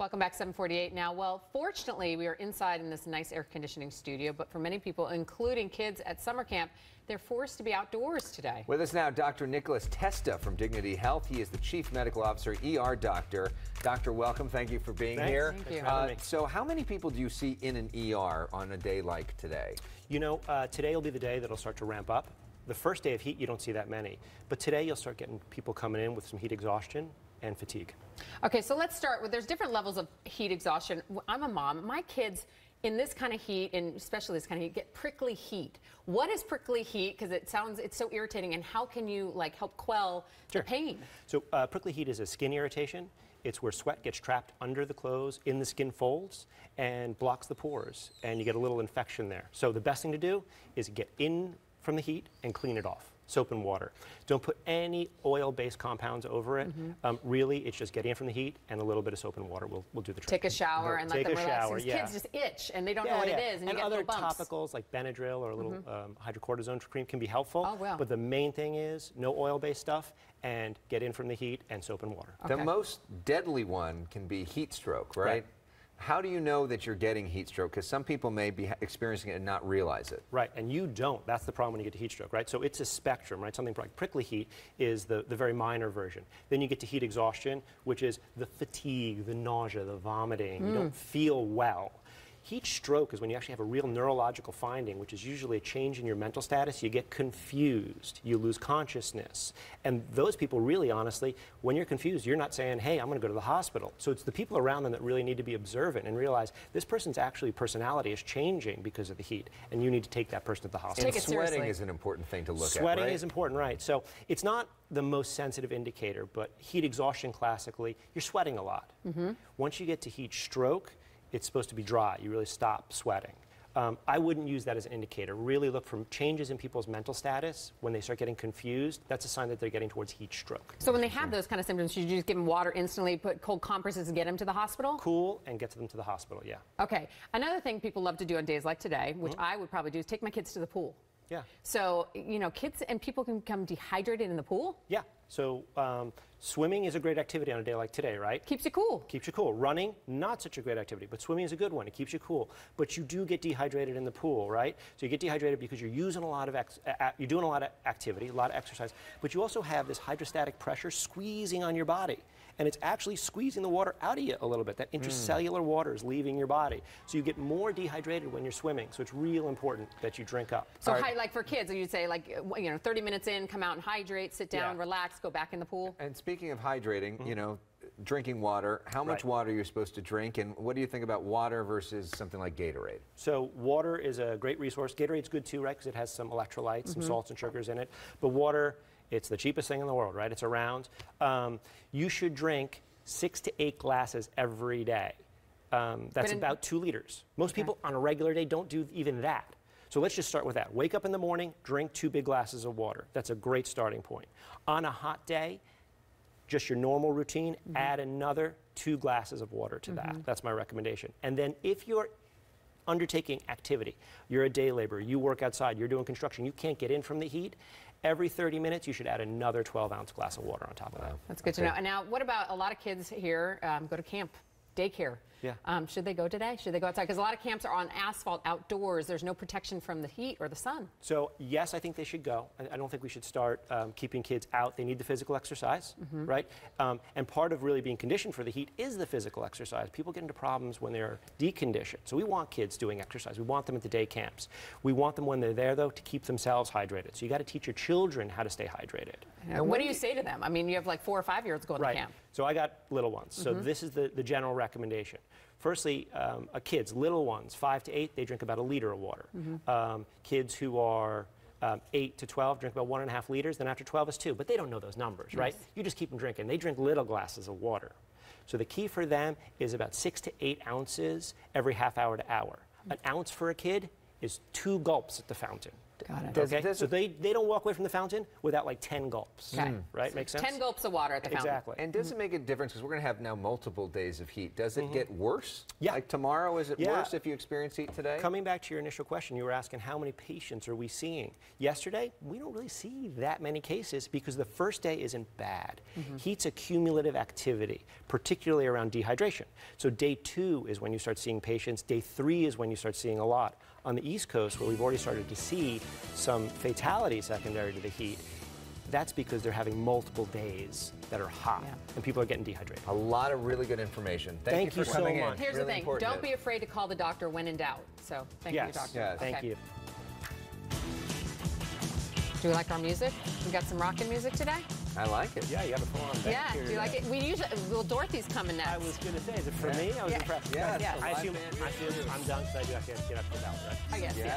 Welcome back, 7:48 now. Well, fortunately, we are inside in this nice air conditioning studio, but for many people, including kids at summer camp, they're forced to be outdoors today. With us now, Dr. Nicholas Testa from Dignity Health. He is the Chief Medical Officer, ER Doctor. Doctor, welcome. Thank you for being here. Thank you. So how many people do you see in an ER on a day like today? You know, today will be the day that it'll start to ramp up. The first day of heat, you don't see that many. But today, you'll start getting people coming in with some heat exhaustion and fatigue. Okay, so let's start with, there's different levels of heat exhaustion. I'm a mom. My kids in this kind of heat, and especially this kind of heat, get prickly heat. What is prickly heat? Because it's so irritating, and how can you help quell the pain? So prickly heat is a skin irritation. It's where sweat gets trapped under the clothes, in the skin folds, and blocks the pores, and you get a little infection there. So the best thing to do is get in from the heat and clean it off. Soap and water. Don't put any oil-based compounds over it. Really, it's just getting in from the heat, and a little bit of soap and water will do the trick. Take a shower and let them relax. Shower, Kids just itch, and they don't know what it is, and you get other little bumps. topicals like Benadryl or a little hydrocortisone cream can be helpful. Oh, wow. But the main thing is no oil-based stuff, and get in from the heat and soap and water. Okay. The most deadly one can be heat stroke, right? How do you know that you're getting heat stroke? Because some people may be experiencing it and not realize it. Right, and you don't. That's the problem when you get to heat stroke, right? So it's a spectrum, right? Something like prickly heat is the very minor version. Then you get to heat exhaustion, which is the fatigue, the nausea, the vomiting. You don't feel well. Heat stroke is when you actually have a real neurological finding, which is usually a change in your mental status. You get confused, you lose consciousness. And those people really, honestly, when you're confused, you're not saying, hey, I'm going to go to the hospital. So it's the people around them that really need to be observant and realize this person's actually personality is changing because of the heat, and you need to take that person to the hospital. And sweating is an important thing to look at, Sweating is important, right. So it's not the most sensitive indicator, but heat exhaustion classically, you're sweating a lot. Once you get to heat stroke, it's supposed to be dry. You really stop sweating. I wouldn't use that as an indicator. Really look for changes in people's mental status. When they start getting confused, that's a sign that they're getting towards heat stroke. So when they have those kind of symptoms, should you just give them water instantly, put cold compresses and get them to the hospital? Cool and get them to the hospital, yeah. Okay. Another thing people love to do on days like today, which I would probably do, is take my kids to the pool. Yeah. So, you know, kids and people can become dehydrated in the pool? Yeah. So swimming is a great activity on a day like today, right? Keeps you cool. Keeps you cool. Running, not such a great activity, but swimming is a good one. It keeps you cool. But you do get dehydrated in the pool, right? So you get dehydrated because you're using a lot of you're doing a lot of activity, a lot of exercise, but you also have this hydrostatic pressure squeezing on your body. And it's actually squeezing the water out of you a little bit. That intracellular water is leaving your body. So you get more dehydrated when you're swimming. So it's real important that you drink up. So like for kids, you'd say 30 minutes in, come out and hydrate, sit down, relax, go back in the pool? And speaking of hydrating, you know, drinking water, how much water are you supposed to drink, and what do you think about water versus something like Gatorade? So water is a great resource. Gatorade's good too, right, because it has some electrolytes, some salts and sugars in it. But water, it's the cheapest thing in the world, right? It's around. You should drink 6 to 8 glasses every day. That's about 2 liters. Most people on a regular day don't do even that. So let's just start with that. Wake up in the morning, drink 2 big glasses of water. That's a great starting point. On a hot day, just your normal routine, add another 2 glasses of water to that. That's my recommendation. And then if you're undertaking activity, you're a day laborer, you work outside, you're doing construction, you can't get in from the heat, every 30 minutes you should add another 12-ounce glass of water on top of that. That's good to know. And now, what about a lot of kids here go to camp, daycare? Yeah. Should they go today? Should they go outside? Because a lot of camps are on asphalt outdoors. There's no protection from the heat or the sun. So yes, I think they should go. I don't think we should start keeping kids out. They need the physical exercise, right? And part of really being conditioned for the heat is the physical exercise. People get into problems when they're deconditioned. So we want kids doing exercise. We want them at the day camps. We want them when they're there, though, to keep themselves hydrated. So you got to teach your children how to stay hydrated. And what do you say to them? I mean, you have like 4 or 5-year-olds going to camp. So I got little ones. So this is the general recommendation. Firstly, kids, little ones, 5 to 8, they drink about 1 liter of water. Kids who are 8 to 12 drink about 1.5 liters. Then after 12 is 2. But they don't know those numbers, right? You just keep them drinking. They drink little glasses of water. So the key for them is about 6 to 8 ounces every half hour to hour. An ounce for a kid is 2 gulps at the fountain. Got it. Okay, so they don't walk away from the fountain without like 10 gulps. Okay. Right, makes sense? 10 gulps of water at the fountain. Exactly. And does it make a difference, because we're going to have now multiple days of heat, does it get worse? Yeah. Like tomorrow, is it worse if you experience heat today? Coming back to your initial question, you were asking how many patients are we seeing? Yesterday, we don't really see that many cases because the first day isn't bad. Heat's a cumulative activity, particularly around dehydration. So day 2 is when you start seeing patients. Day 3 is when you start seeing a lot. On the East Coast, where we've already started to see some fatalities secondary to the heat, that's because they're having multiple days that are hot and people are getting dehydrated. A lot of really good information. Thank you for so coming much. in. Here's Really the thing. important. Don't be afraid to call the doctor when in doubt. So thank you, doctor. Yes. Thank you. Do you like our music? We got some rockin' music today? I like it. Yeah, you have a full-on band Yeah. here Do you like today. it? We usually, well, Dorothy's coming next. I was going to say, is it for me? I was impressed. Yeah, Yeah. I assume I'm done, so I do have to get up to the ballot, right? I guess. Yeah. Yeah.